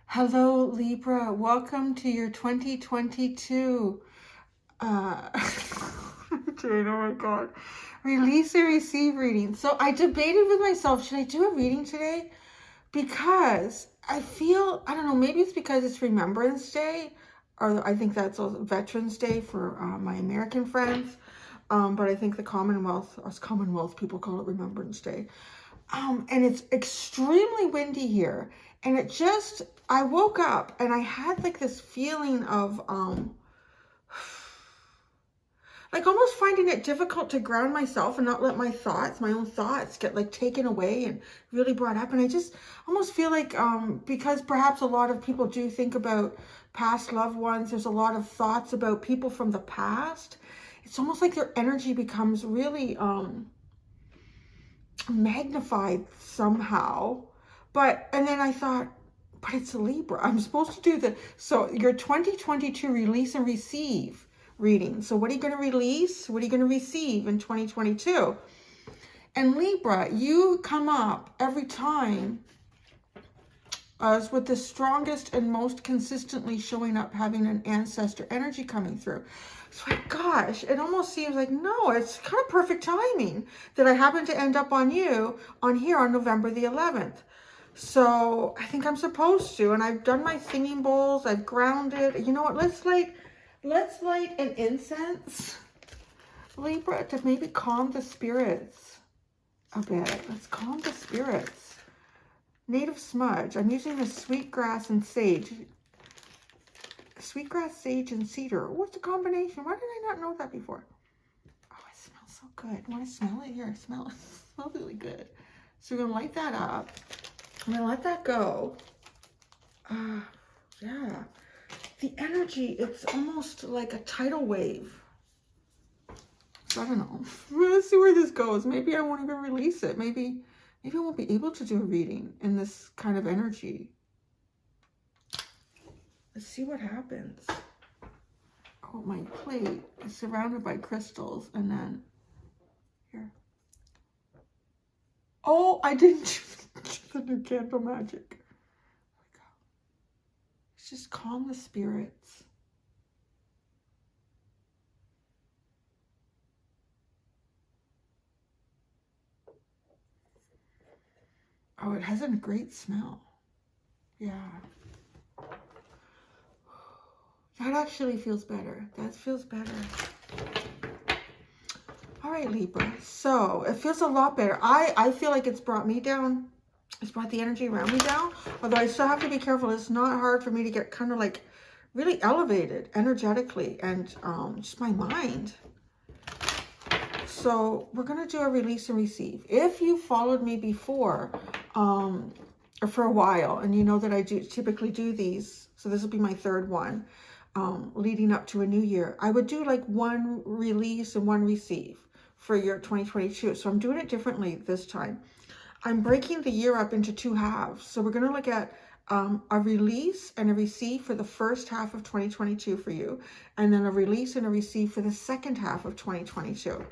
Hello, Libra. Welcome to your 2022. Jane, oh my God. Release and receive reading. So I debated with myself, should I do a reading today? Because I feel, I don't know, maybe it's because it's Remembrance Day, or I think that's also Veterans Day for my American friends. But I think the us Commonwealth people call it Remembrance Day. And it's extremely windy here. And I woke up and I had like this feeling of, like almost finding it difficult to ground myself and not let my own thoughts get like taken away and really brought up. And I just almost feel like, because perhaps a lot of people do think about past loved ones, there's a lot of thoughts about people from the past. It's almost like their energy becomes really, magnified somehow. And then I thought, but it's a Libra. I'm supposed to do so your 2022 release and receive reading. So what are you going to release? What are you going to receive in 2022? And Libra, you come up every time as with the strongest and most consistently showing up, having an ancestor energy coming through. So my gosh, it almost seems like, no, it's kind of perfect timing that I happen to end up on here on November the 11th. So I think I'm supposed to, and I've done my singing bowls, I've grounded. You know what, let's light an incense, Libra, to maybe calm the spirits a bit. Let's calm the spirits. Native smudge. I'm using the sweetgrass and sage. Sweetgrass, sage, and cedar. What's the combination? Why did I not know that before? Oh, it smells so good. Want to smell it? Here, smell it. It smells really good. So we're going to light that up. I'm going to let that go. Yeah. The energy, it's almost like a tidal wave. So I don't know. Let's see where this goes. Maybe I won't even release it. Maybe I won't be able to do a reading in this kind of energy. Let's see what happens. Oh, my plate is surrounded by crystals. And then here. Oh, I didn't choose the new candle magic. There we go. Let's just calm the spirits. Oh, it has a great smell. Yeah. That actually feels better. That feels better. All right, Libra. So it feels a lot better. I feel like it's brought me down. It's brought the energy around me down. Although I still have to be careful. It's not hard for me to get kind of like really elevated energetically and just my mind. So we're going to do a release and receive. If you followed me before, or for a while, and you know that I typically do these, so this will be my third one, leading up to a new year, I would do like one release and one receive for year 2022. So I'm doing it differently this time. I'm breaking the year up into two halves. So we're going to look at a release and a receive for the first half of 2022 for you, and then a release and a receive for the second half of 2022.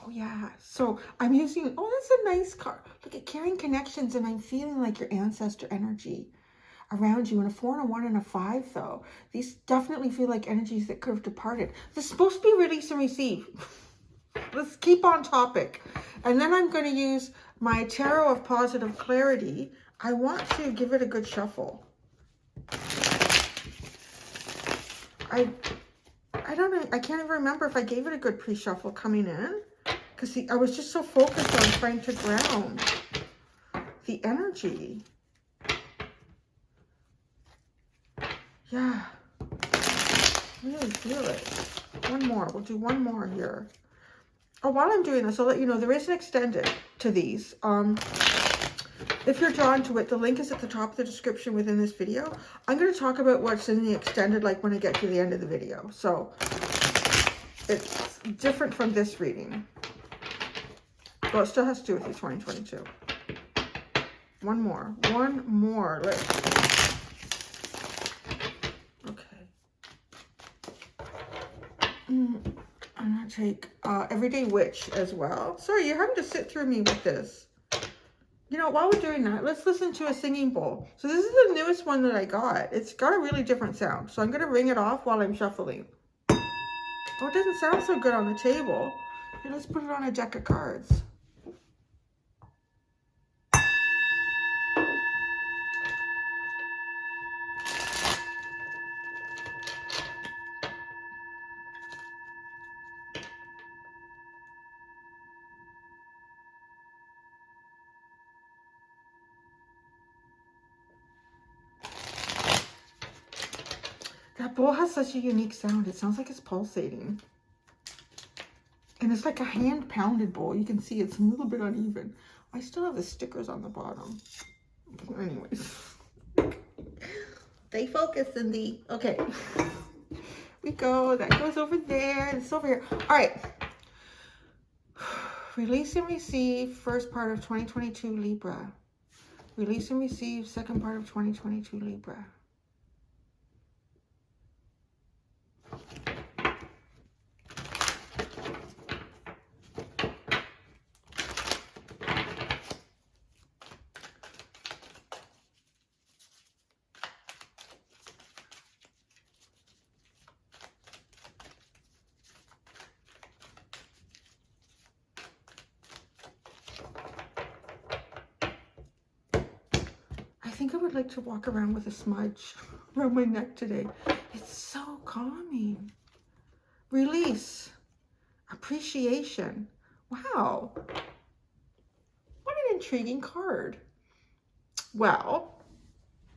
Oh yeah, so I'm using, oh, that's a nice card. Look at carrying connections, and I'm feeling like your ancestor energy around you. And a 4 and a 1 and a 5 though. These definitely feel like energies that could have departed. This is supposed to be release and receive. Let's keep on topic. And then I'm going to use my Tarot of Positive Clarity. I want to give it a good shuffle. I don't know. I can't even remember if I gave it a good pre-shuffle coming in. Because I was just so focused on trying to ground the energy. Yeah. Really feel it. One more. We'll do one more here. Oh, while I'm doing this, I'll let you know there is an extended to these. If you're drawn to it, the link is at the top of the description within this video. I'm going to talk about what's in the extended like when I get to the end of the video. So it's different from this reading. Well, it still has to do with the 2022. One more. Okay. I'm going to take Everyday Witch as well. Sorry, you're having to sit through me with this. You know, while we're doing that, let's listen to a singing bowl. So this is the newest one that I got. It's got a really different sound. So I'm going to ring it off while I'm shuffling. Oh, it doesn't sound so good on the table. Okay, let's put it on a deck of cards. That bowl has such a unique sound. It sounds like it's pulsating. And it's like a hand-pounded bowl. You can see it's a little bit uneven. I still have the stickers on the bottom. Anyways. Stay focused, Cindy. Okay. We go. That goes over there. It's over here. All right. Release and receive, first part of 2022 Libra. Release and receive, second part of 2022 Libra. I think I would like to walk around with a smudge around my neck today. It's so calming. Release. Appreciation. Wow. What an intriguing card. Well,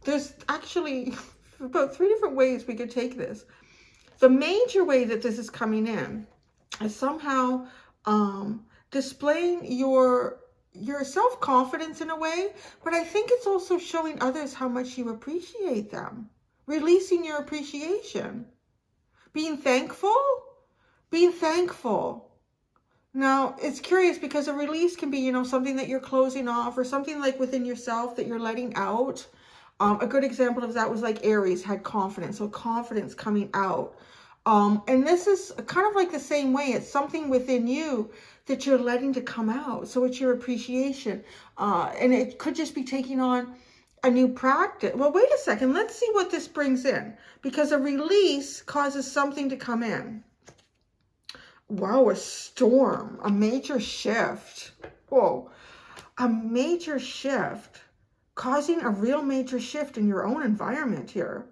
there's actually about 3 different ways we could take this. The major way that this is coming in is somehow displaying your self-confidence in a way, but I think it's also showing others how much you appreciate them. Releasing your appreciation. Being thankful. Being thankful. Now, it's curious because a release can be, you know, something that you're closing off or something like within yourself that you're letting out. A good example of that was like Aries had confidence. So confidence coming out. And this is kind of like the same way. It's something within you that you're letting to come out. So it's your appreciation. And it could just be taking on a new practice. Well, wait a second. Let's see what this brings in. Because a release causes something to come in. Wow, a storm, a major shift. Whoa, a major shift, causing a real major shift in your own environment here,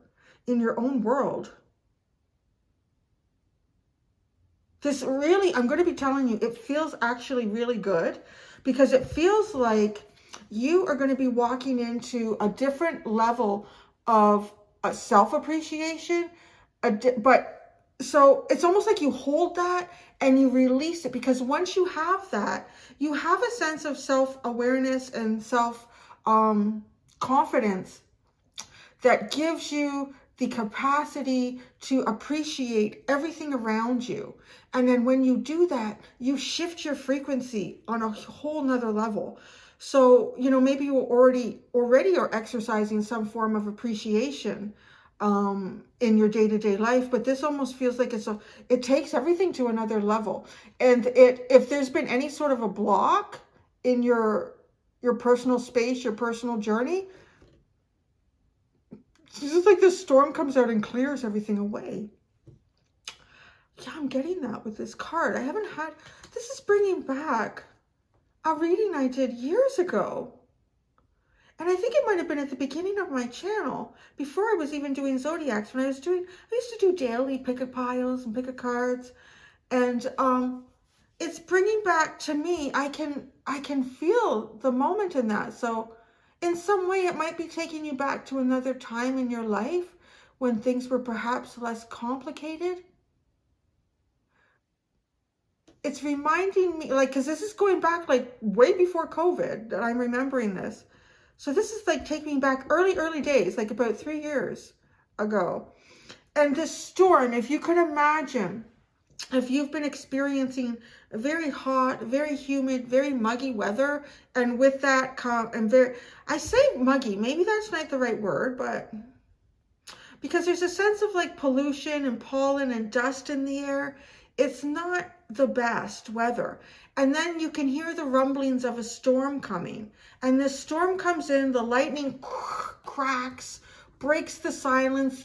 in your own world. This really, I'm going to be telling you, it feels actually really good because it feels like you are going to be walking into a different level of self-appreciation, so it's almost like you hold that and you release it, because once you have that, you have a sense of self-awareness and self-confidence that gives you the capacity to appreciate everything around you. And then when you do that, you shift your frequency on a whole nother level. So, you know, maybe you already are exercising some form of appreciation in your day-to-day life, but this almost feels like it takes everything to another level. And if there's been any sort of a block in your personal space, your personal journey, it's just like this storm comes out and clears everything away. Yeah, I'm getting that with this card. This is bringing back a reading I did years ago. And I think it might have been at the beginning of my channel, before I was even doing zodiacs, when I used to do daily pick-a-piles and pick-a-cards. And it's bringing back to me, I can feel the moment in that. So in some way, it might be taking you back to another time in your life when things were perhaps less complicated. It's reminding me, like, because this is going back like way before COVID that I'm remembering this. So this is like taking me back early days, like about 3 years ago. And this storm, if you could imagine, if you've been experiencing very hot, very humid, very muggy weather, and with that I say muggy, maybe that's not the right word, but because there's a sense of like pollution and pollen and dust in the air. It's not the best weather. And then you can hear the rumblings of a storm coming. And this storm comes in, the lightning cracks, breaks the silence,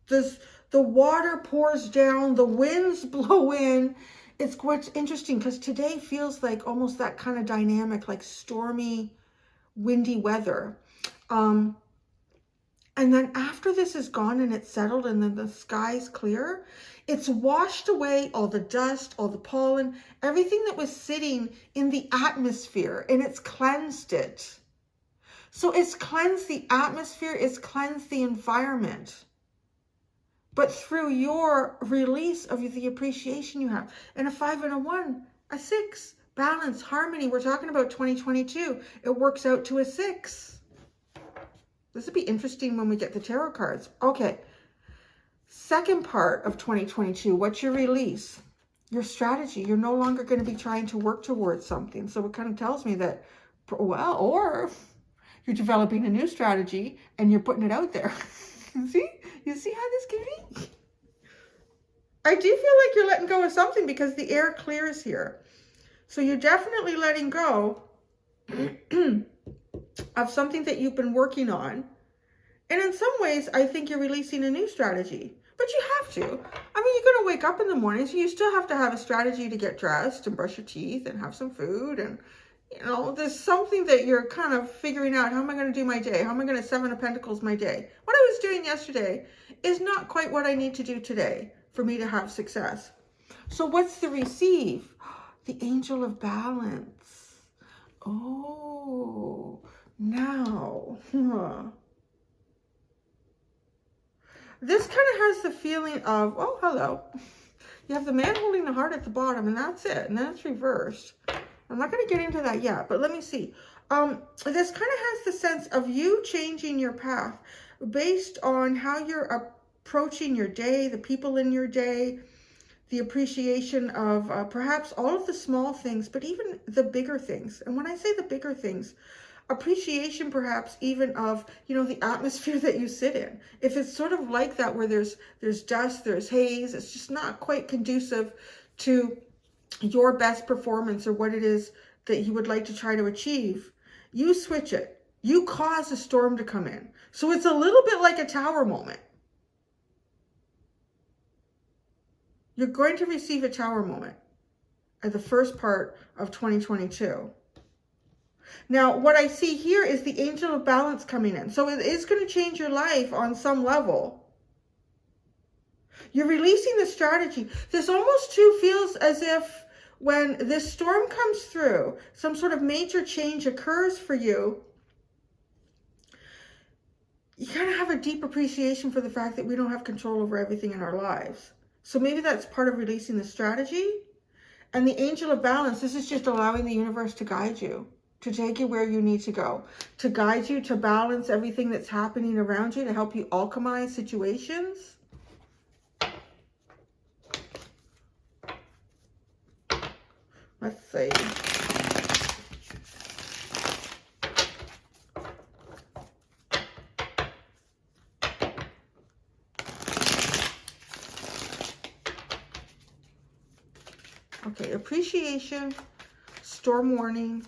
the water pours down, the winds blow in. It's quite interesting because today feels like almost that kind of dynamic, like stormy, windy weather. And then after this is gone and it's settled and then the sky's clear, it's washed away all the dust, all the pollen, everything that was sitting in the atmosphere, and it's cleansed it. So it's cleansed the atmosphere, it's cleansed the environment. But through your release of the appreciation you have. And a 5 and a 1, a 6, balance, harmony. We're talking about 2022. It works out to a 6. This would be interesting when we get the tarot cards. Okay. Second part of 2022, what's your release? Your strategy. You're no longer going to be trying to work towards something. So it kind of tells me that, well, or you're developing a new strategy and you're putting it out there. See? You see how this can be? I do feel like you're letting go of something because the air clears here. So you're definitely letting go of something that you've been working on. And in some ways, I think you're releasing a new strategy. But you have to. I mean, you're going to wake up in the morning, so you still have to have a strategy to get dressed and brush your teeth and have some food. And, you know, there's something that you're kind of figuring out. How am I going to do my day? How am I going to 7 of Pentacles my day? What I was doing yesterday is not quite what I need to do today for me to have success. So what's the receive? The Angel of Balance. Oh, now. This kind of has the feeling of, oh, hello. You have the man holding the heart at the bottom, and that's it. And then it's reversed. I'm not going to get into that yet, but let me see. This kind of has the sense of you changing your path based on how you're approaching your day, the people in your day, the appreciation of perhaps all of the small things, but even the bigger things. And when I say the bigger things, appreciation perhaps even of, you know, the atmosphere that you sit in. If it's sort of like that where there's dust, there's haze, it's just not quite conducive to your best performance or what it is that you would like to try to achieve, you switch it. You cause a storm to come in. So it's a little bit like a tower moment. You're going to receive a tower moment at the first part of 2022. Now, what I see here is the Angel of Balance coming in. So it is going to change your life on some level. You're releasing the strategy. This almost too feels as if when this storm comes through, some sort of major change occurs for you, you kind of have a deep appreciation for the fact that we don't have control over everything in our lives. So maybe that's part of releasing the strategy. And the Angel of Balance, this is just allowing the universe to guide you, to take you where you need to go, to guide you, to balance everything that's happening around you, to help you alchemize situations. Let's see. Okay, appreciation, storm warning,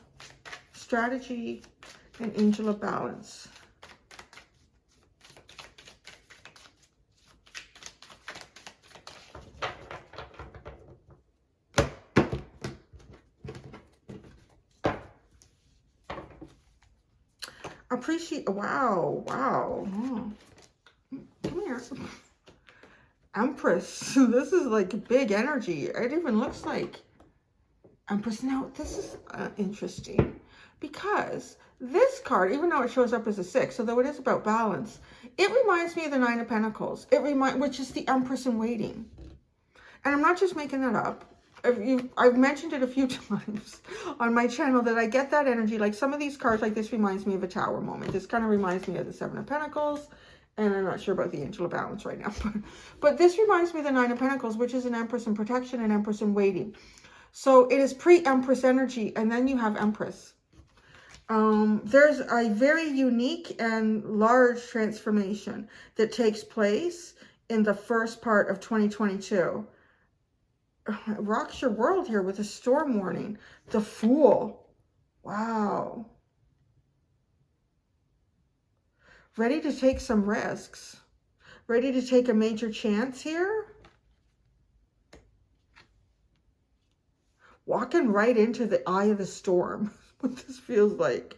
strategy, and Angel of Balance. Appreciate, wow. Oh. Come here. Empress. This is like big energy. It even looks like Empress. Now, this is interesting because this card, even though it shows up as a 6, although it is about balance, it reminds me of the 9 of Pentacles, which is the Empress in waiting. And I'm not just making that up. I've mentioned it a few times on my channel that I get that energy. Like some of these cards, like this reminds me of a tower moment. This kind of reminds me of the 7 of Pentacles. And I'm not sure about the Angel of Balance right now. But this reminds me of the 9 of Pentacles, which is an Empress in protection and Empress in waiting. So it is pre-Empress energy. And then you have Empress. There's a very unique and large transformation that takes place in the first part of 2022. rocks your world here with a storm warning. The Fool. Wow. Ready to take some risks. Ready to take a major chance here. Walking right into the eye of the storm. What this feels like.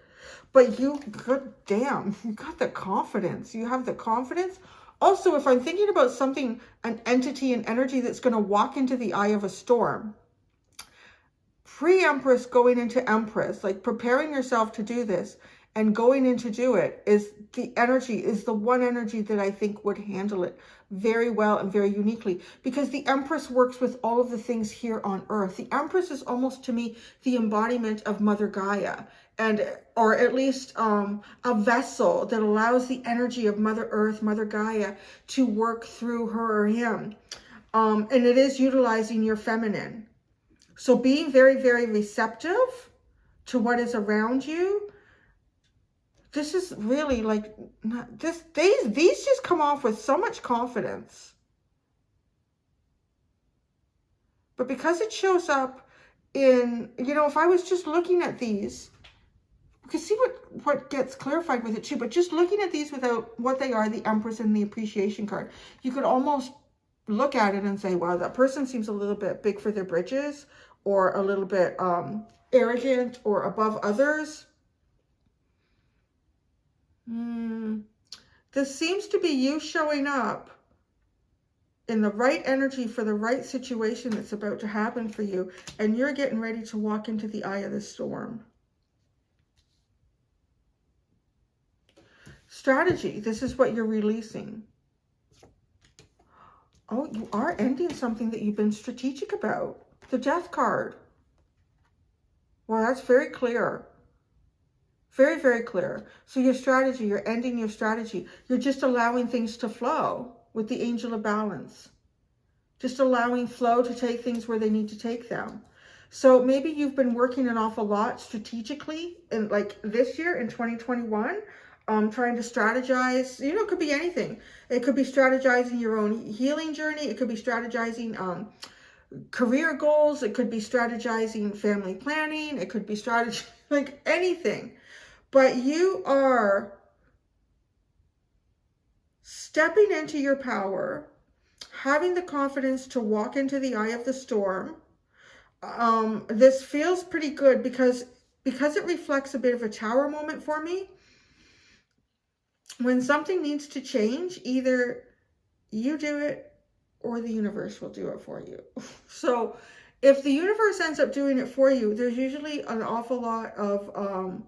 But you, good damn, you got the confidence. You have the confidence. Also, if I'm thinking about something, an entity, an energy that's going to walk into the eye of a storm, pre-Empress going into Empress, like preparing yourself to do this and going in to do it, is the energy, is the one energy that I think would handle it very well and very uniquely, because the Empress works with all of the things here on Earth. The Empress is almost, to me, the embodiment of Mother Gaia, and or at least a vessel that allows the energy of Mother Earth, Mother Gaia, to work through her or him. And it is utilizing your feminine. So being very, very receptive to what is around you. This is really like, these just come off with so much confidence. But because it shows up in, you know, if I was just looking at these, you can see what gets clarified with it too, but just looking at these without what they are, the Empress and the Appreciation card, you could almost look at it and say, wow, that person seems a little bit big for their britches, or a little bit arrogant or above others. This seems to be you showing up in the right energy for the right situation that's about to happen for you, and you're getting ready to walk into the eye of the storm. Strategy, this is what you're releasing. Oh, you are ending something that you've been strategic about. The Death card. Well, that's very clear. Very, very clear. So your strategy, you're ending your strategy. You're just allowing things to flow with the Angel of Balance. Just allowing flow to take things where they need to take them. So maybe you've been working an awful lot strategically in like this year in 2021, trying to strategize. You know, it could be anything. It could be strategizing your own healing journey. It could be strategizing career goals. It could be strategizing family planning. It could be strategy, like anything. But you are stepping into your power, having the confidence to walk into the eye of the storm. This feels pretty good because it reflects a bit of a tower moment for me. When something needs to change, either you do it or the universe will do it for you. So if the universe ends up doing it for you, there's usually an awful lot of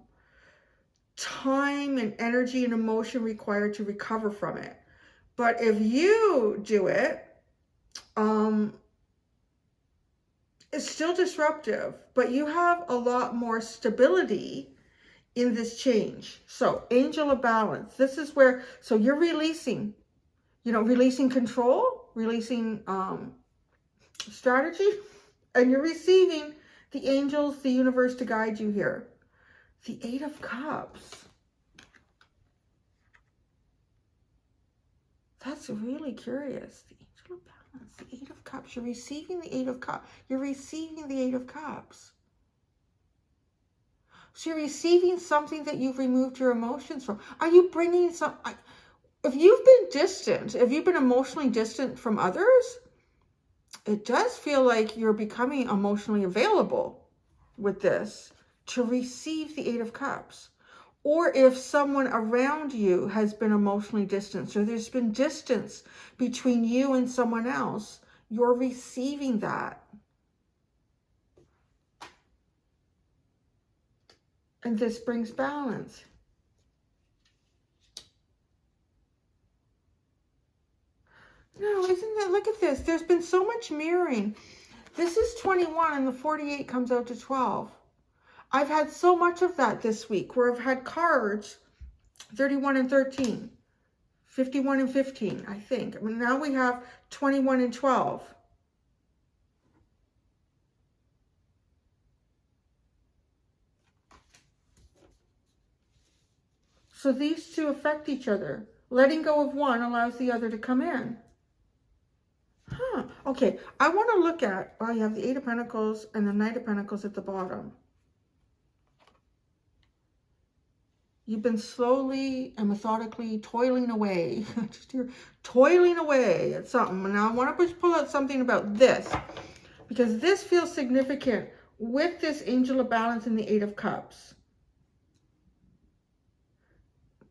time and energy and emotion required to recover from it. But if you do it, it's still disruptive, but you have a lot more stability in this change. So Angel of Balance, this is where, so you're releasing, you know, releasing control, releasing strategy, and you're receiving the angels, the universe to guide you here. The Eight of Cups. That's really curious. The Angel of Balance, the Eight of Cups. You're receiving the Eight of Cups. You're receiving the Eight of Cups. So you're receiving something that you've removed your emotions from. Are you bringing some... If you've been distant, if you've been emotionally distant from others, it does feel like you're becoming emotionally available with this to receive the Eight of Cups. Or if someone around you has been emotionally distant, or there's been distance between you and someone else, you're receiving that. And this brings balance. No, isn't that, look at this. There's been so much mirroring. This is 21 and the 48 comes out to 12. I've had so much of that this week where I've had cards 31 and 13, 51 and 15, I think. I mean, now we have 21 and 12. So these two affect each other. Letting go of one allows the other to come in. Huh. Okay, I want to look at, well, you have the Eight of Pentacles and the Knight of Pentacles at the bottom. You've been slowly and methodically toiling away. Just here, toiling away at something. And now I want to just pull out something about this, because this feels significant with this Angel of Balance and the Eight of Cups.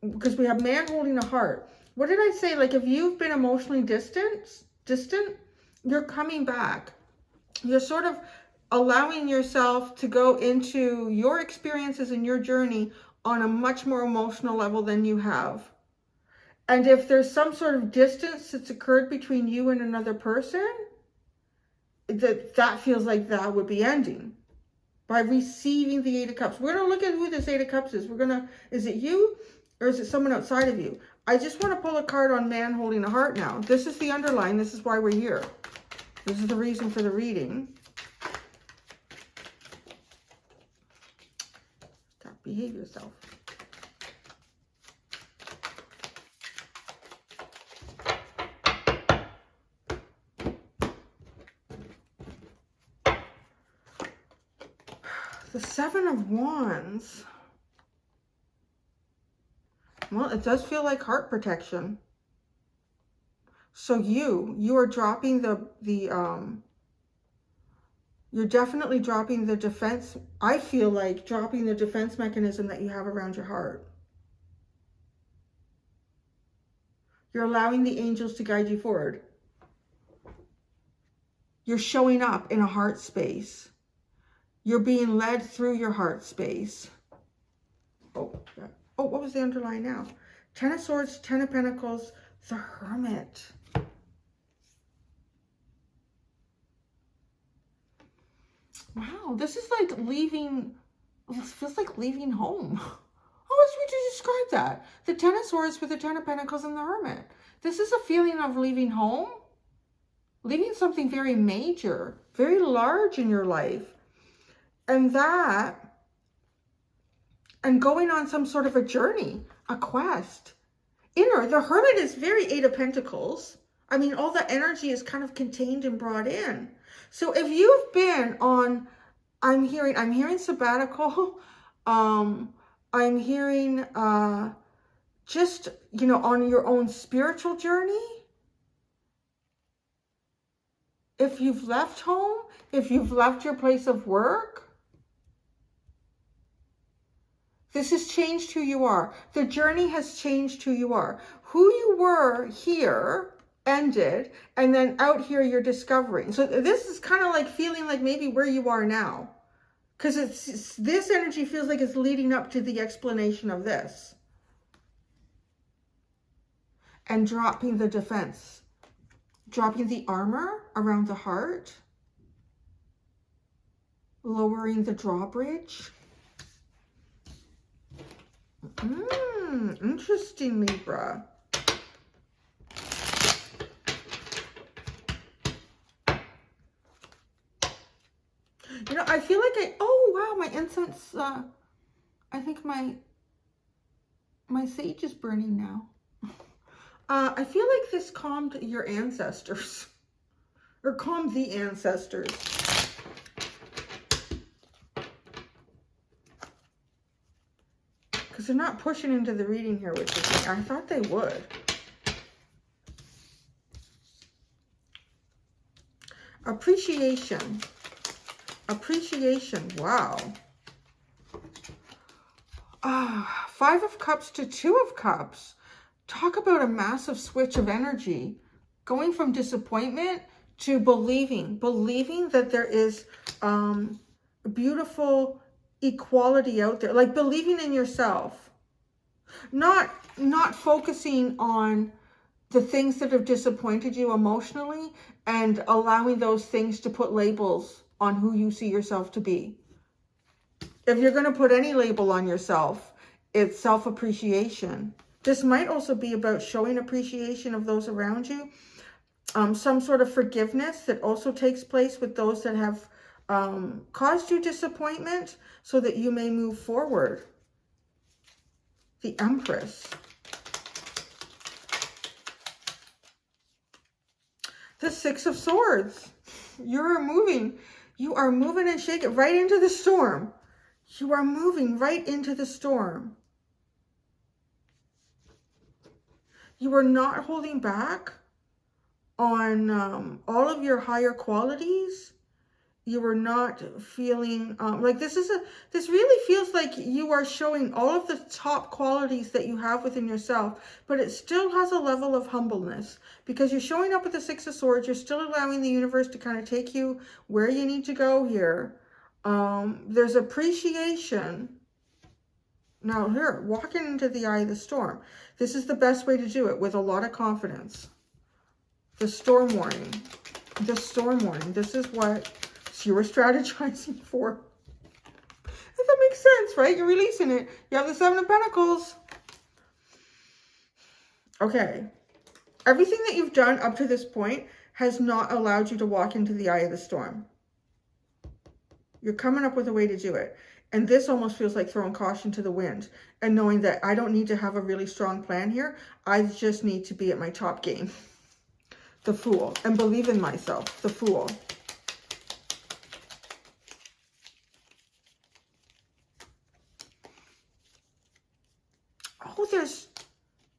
Because we have man holding a heart. What did I say? Like, if you've been emotionally distant, you're coming back. You're sort of allowing yourself to go into your experiences and your journey on a much more emotional level than you have. And if there's some sort of distance that's occurred between you and another person, that feels like that would be ending by receiving the Eight of Cups. We're going to look at who this Eight of Cups is. Is it you or is it someone outside of you? I just want to pull a card on man holding a heart now. This is the underline. This is why we're here. This is the reason for the reading. Behave yourself. The Seven of Wands. Well, it does feel like heart protection. So you are dropping you're definitely dropping the defense. I feel like dropping the defense mechanism that you have around your heart. You're allowing the angels to guide you forward. You're showing up in a heart space. You're being led through your heart space. Oh, what was the underline now? Ten of Swords, Ten of Pentacles, the Hermit. Wow, this is like leaving, this feels like leaving home. How else would you describe that? The Ten of Swords with the Ten of Pentacles and the Hermit. This is a feeling of leaving home, leaving something very major, very large in your life. And going on some sort of a journey, a quest. The Hermit is very Eight of Pentacles. I mean, all the energy is kind of contained and brought in. So if you've been on, I'm hearing sabbatical, I'm hearing just, on your own spiritual journey. If you've left home, if you've left your place of work, this has changed who you are. The journey has changed who you are. Who you were here ended, and then out here you're discovering. So this is kind of like feeling like maybe where you are now, because this energy feels like it's leading up to the explanation of this. And dropping the defense, dropping the armor around the heart, lowering the drawbridge. Interesting, Libra. I feel like oh wow, my incense, I think my sage is burning now. I feel like this calmed your ancestors, or calmed the ancestors. Because they're not pushing into the reading here, which is, I thought they would. Appreciation. Appreciation. Wow. Five of Cups to Two of Cups. Talk about a massive switch of energy. Going from disappointment to believing that there is beautiful equality out there, like believing in yourself, not focusing on the things that have disappointed you emotionally and allowing those things to put labels on who you see yourself to be. If you're going to put any label on yourself, it's self-appreciation. This might also be about showing appreciation of those around you. Some sort of forgiveness that also takes place with those that have caused you disappointment, so that you may move forward. The Empress. The Six of Swords. You are moving and shaking right into the storm. You are moving right into the storm. You are not holding back on all of your higher qualities. You are not feeling like this really feels like you are showing all of the top qualities that you have within yourself, but it still has a level of humbleness because you're showing up with the Six of Swords. You're still allowing the universe to kind of take you where you need to go here. There's appreciation. Now here, walking into the eye of the storm. This is the best way to do it, with a lot of confidence. The storm warning. The storm warning. This is what you were strategizing for. If that makes sense, right? You're releasing it. You have the Seven of Pentacles. Okay. Everything that you've done up to this point has not allowed you to walk into the eye of the storm. You're coming up with a way to do it. And this almost feels like throwing caution to the wind and knowing that I don't need to have a really strong plan here. I just need to be at my top game. The Fool. And believe in myself. The Fool. Oh,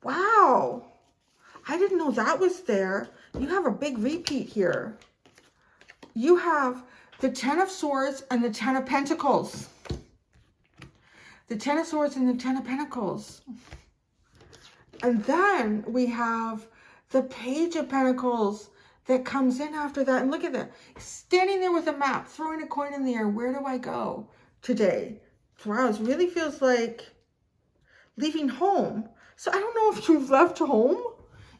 wow. I didn't know that was there. You have a big repeat here. You have the Ten of Swords and the Ten of Pentacles. The Ten of Swords and the Ten of Pentacles. And then we have the Page of Pentacles that comes in after that. And look at that. Standing there with a map, throwing a coin in the air. Where do I go today? Wow, it really feels like leaving home. So I don't know if you've left home.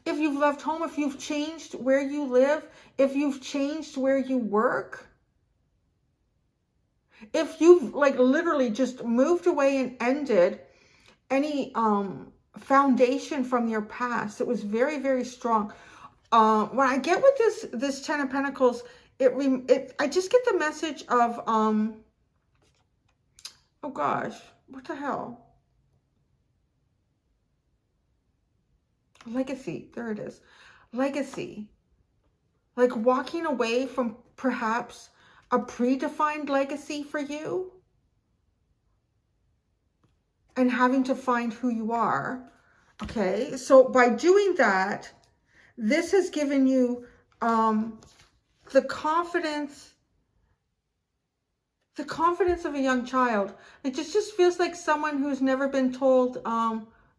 If you've left home, if you've changed where you live, if you've changed where you work. If you've like literally just moved away and ended any foundation from your past. It was very, very strong. When I get with this Ten of Pentacles, I just get the message of oh gosh, what the hell? Legacy. There it is. Legacy. Like walking away from perhaps a predefined legacy for you and having to find who you are. Okay. So by doing that, this has given you the confidence of a young child. It just feels like someone who's never been told,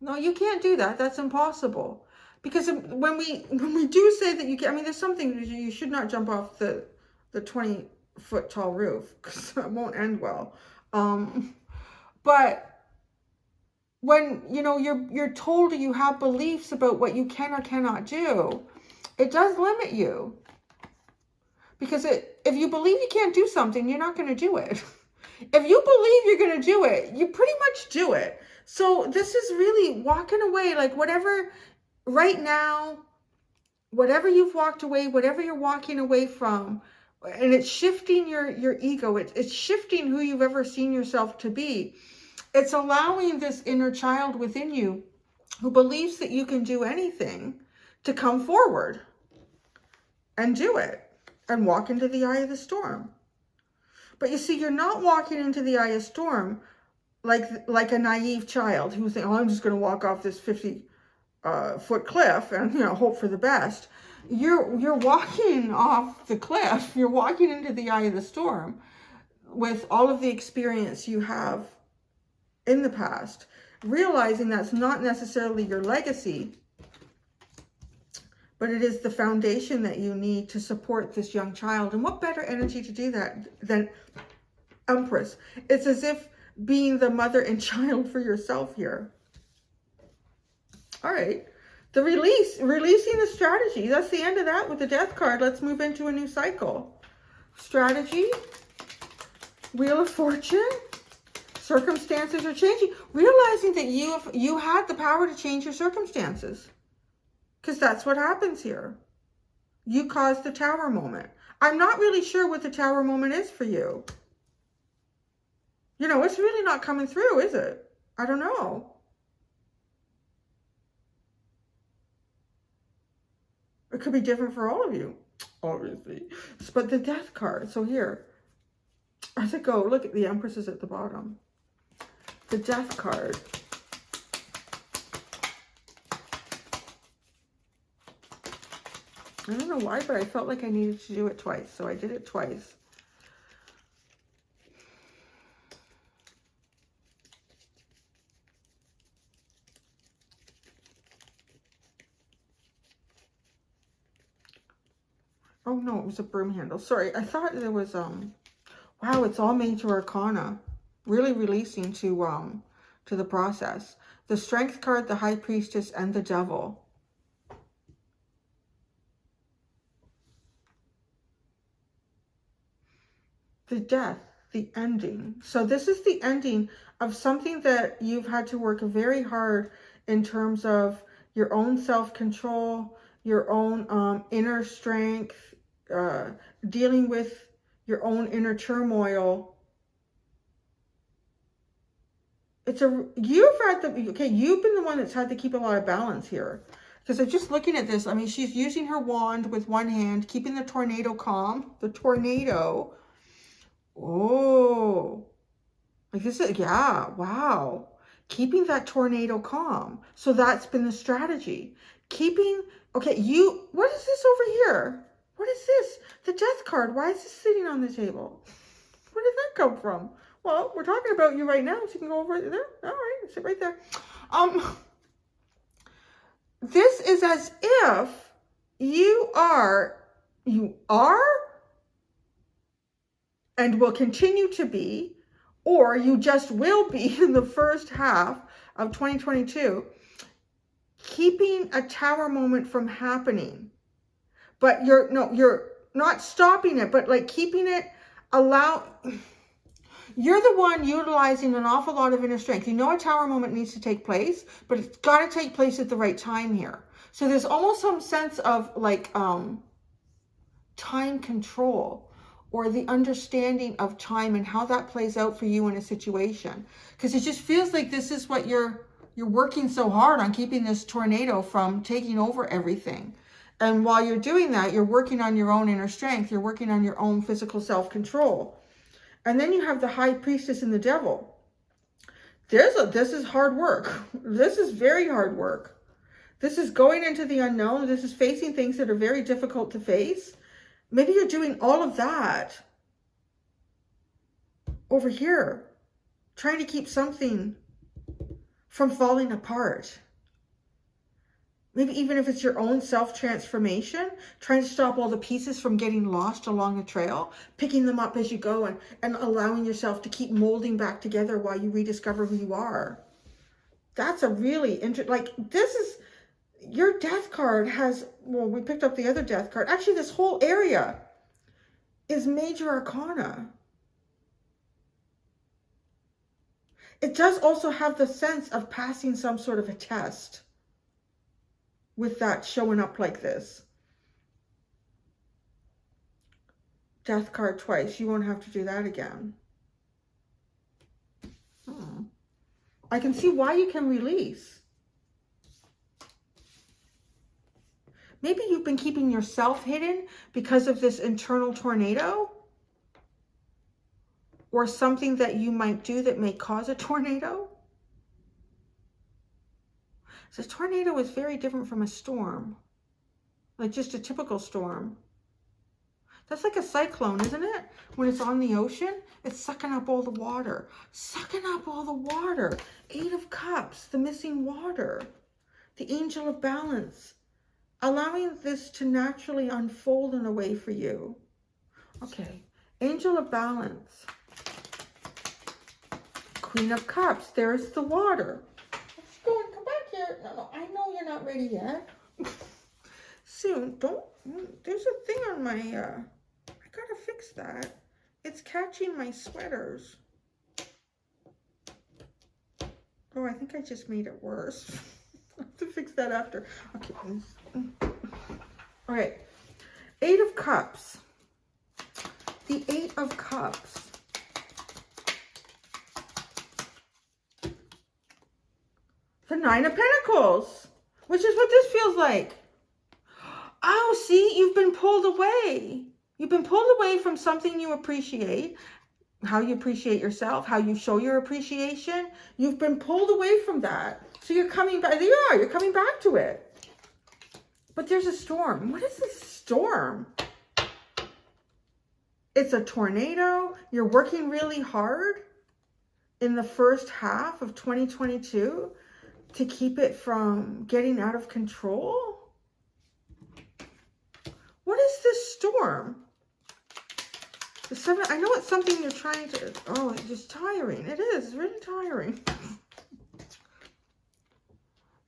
no, you can't do that. That's impossible. Because when we do say that you can, I mean, there's something you should not jump off the 20-foot tall roof because that won't end well. But when you're told you have beliefs about what you can or cannot do, it does limit you. Because if you believe you can't do something, you're not going to do it. If you believe you're going to do it, you pretty much do it. So this is really walking away, like whatever, right now, whatever you've walked away, whatever you're walking away from, and it's shifting your ego. It's shifting who you've ever seen yourself to be. It's allowing this inner child within you who believes that you can do anything to come forward and do it and walk into the eye of the storm. But you see, you're not walking into the eye of storm like a naive child who's thinking, oh, I'm just going to walk off this 50-foot cliff and hope for the best. You're walking off the cliff. You're walking into the eye of the storm with all of the experience you have in the past, realizing that's not necessarily your legacy, but it is the foundation that you need to support this young child. And what better energy to do that than Empress? It's as if being the mother and child for yourself here. All right. The releasing the strategy. That's the end of that with the Death card. Let's move into a new cycle. Strategy. Wheel of Fortune. Circumstances are changing. Realizing that you had the power to change your circumstances. Because that's what happens here. You caused the Tower moment. I'm not really sure what the Tower moment is for you. It's really not coming through, is it? I don't know. It could be different for all of you. obviously. But the Death card, so here, as it go, look at the Empress is at the bottom. The Death card. I don't know why, but I felt like I needed to do it twice, so I did it twice. Oh no, it was a broom handle. Sorry, I thought there was wow, it's all major arcana. Really releasing to the process. The Strength card, the High Priestess, and the Devil. The Death, the ending. So this is the ending of something that you've had to work very hard in terms of your own self-control, your own inner strength, dealing with your own inner turmoil. You've been the one that's had to keep a lot of balance here. Because I'm just looking at this. I mean, she's using her wand with one hand, keeping the tornado calm. The tornado. Oh, like this is, yeah, wow. Keeping that tornado calm. So that's been the strategy. Keeping, okay, what is this over here? What is this? The Death card. Why is this sitting on the table? Where did that come from? Well, we're talking about you right now, so you can go over there. All right, sit right there. This is as if you are, and will continue to be, or you just will be in the first half of 2022, keeping a tower moment from happening. But you're not stopping it, but like keeping it, you're the one utilizing an awful lot of inner strength. You know a tower moment needs to take place, but it's got to take place at the right time here. So there's almost some sense of like time control, or the understanding of time and how that plays out for you in a situation. Because it just feels like this is what you're working so hard on, keeping this tornado from taking over everything. And while you're doing that, you're working on your own inner strength. You're working on your own physical self-control. And then you have the High Priestess and the Devil. This is hard work. This is very hard work. This is going into the unknown. This is facing things that are very difficult to face. Maybe you're doing all of that over here, trying to keep something from falling apart. Maybe even if it's your own self-transformation, trying to stop all the pieces from getting lost along the trail, picking them up as you go and allowing yourself to keep molding back together while you rediscover who you are. That's a really your Death card has, well, we picked up the other Death card. Actually, this whole area is major arcana. It does also have the sense of passing some sort of a test with that showing up like this. Death card twice. You won't have to do that again. I can see why you can release. Maybe you've been keeping yourself hidden because of this internal tornado, or something that you might do that may cause a tornado. So a tornado is very different from a storm, like just a typical storm. That's like a cyclone, isn't it? When it's on the ocean, it's sucking up all the water. Sucking up all the water. 8 of Cups, the missing water. The Angel of Balance. Allowing this to naturally unfold in a way for you. Okay, Angel of Balance. Queen of Cups, there's the water. Let's go and come back here. No, I know you're not ready yet. Soon, there's a thing on my, I gotta fix that. It's catching my sweaters. Oh, I think I just made it worse. I have to fix that after. Okay. All right. 8 of Cups. The 8 of Cups. The 9 of Pentacles, which is what this feels like. Oh, see, you've been pulled away. You've been pulled away from something you appreciate, how you appreciate yourself, how you show your appreciation. You've been pulled away from that. So you're coming back. Yeah, you're coming back to it. But there's a storm. What is this storm? It's a tornado. You're working really hard in the first half of 2022 to keep it from getting out of control. What is this storm? The seven, I know it's something you're trying to, oh, it's just tiring. It is really tiring.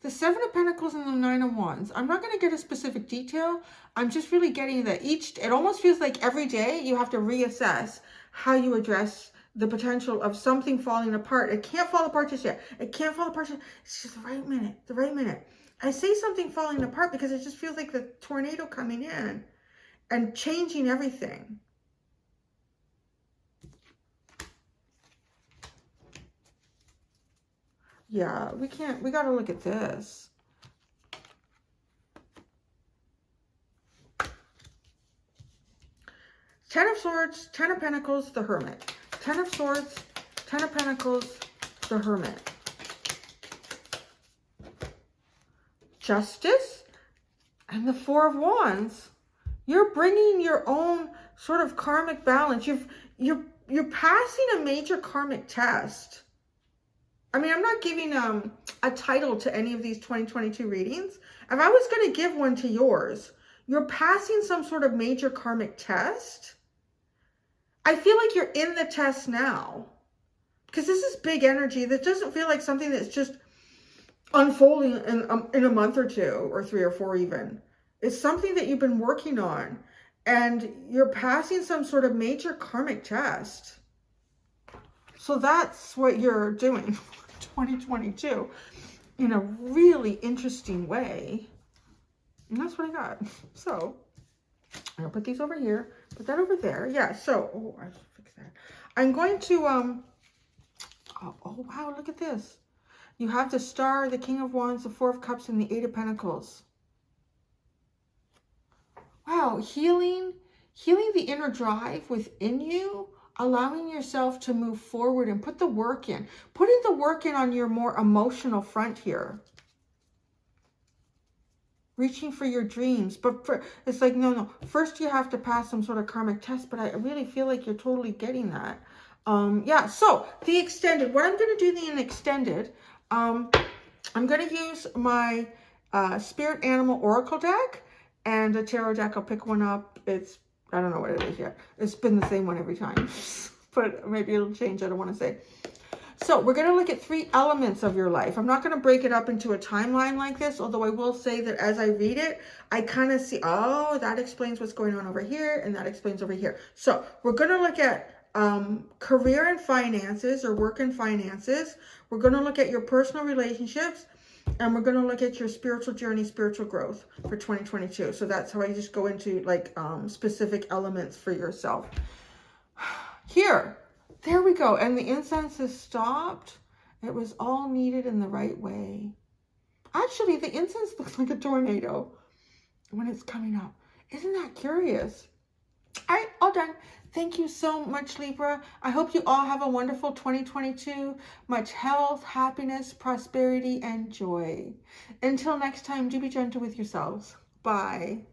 The Seven of Pentacles and the Nine of Wands. I'm not going to get a specific detail. I'm just really getting that it almost feels like every day you have to reassess how you address the potential of something falling apart. It can't fall apart just yet. It can't fall apart just, it's just the right minute. I say something falling apart because it just feels like the tornado coming in and changing everything. Yeah, we got to look at this. Ten of Swords, Ten of Pentacles, the Hermit. Ten of Swords, Ten of Pentacles, the Hermit. Justice and the Four of Wands. You're bringing your own sort of karmic balance. You're passing a major karmic test. I mean, I'm not giving a title to any of these 2022 readings. If I was going to give one to yours, you're passing some sort of major karmic test. I feel like you're in the test now. Because this is big energy. That doesn't feel like something that's just unfolding in a month or two or 3 or 4 even. It's something that you've been working on. And you're passing some sort of major karmic test. So that's what you're doing for 2022 in a really interesting way. And that's what I got. So I'm going to put these over here, put that over there. Yeah, so, oh, I should fix that. I'm going to, oh, wow, look at this. You have the Star, the King of Wands, the Four of Cups, and the Eight of Pentacles. Wow, healing the inner drive within you, allowing yourself to move forward and put the work in. Putting the work in on your more emotional front here. Reaching for your dreams. But it's like, no. First you have to pass some sort of karmic test, but I really feel like you're totally getting that. Yeah, so the extended. What I'm going to do in the extended, I'm going to use my Spirit Animal Oracle deck and a tarot deck. I'll pick one up. I don't know what it is yet. It's been the same one every time, but maybe it'll change. I don't want to say. So we're going to look at 3 elements of your life. I'm not going to break it up into a timeline like this, although I will say that as I read it, I kind of see, oh, that explains what's going on over here, and that explains over here. So we're going to look at career and finances, or work and finances. We're going to look at your personal relationships, and we're going to look at your spiritual journey, spiritual growth for 2022. So that's how I just go into like specific elements for yourself. Here, there we go. And the incense is stopped. It was all needed in the right way. Actually, the incense looks like a tornado when it's coming up. Isn't that curious? All right, all done. Thank you so much, Libra. I hope you all have a wonderful 2022. Much health, happiness, prosperity, and joy. Until next time, do be gentle with yourselves. Bye.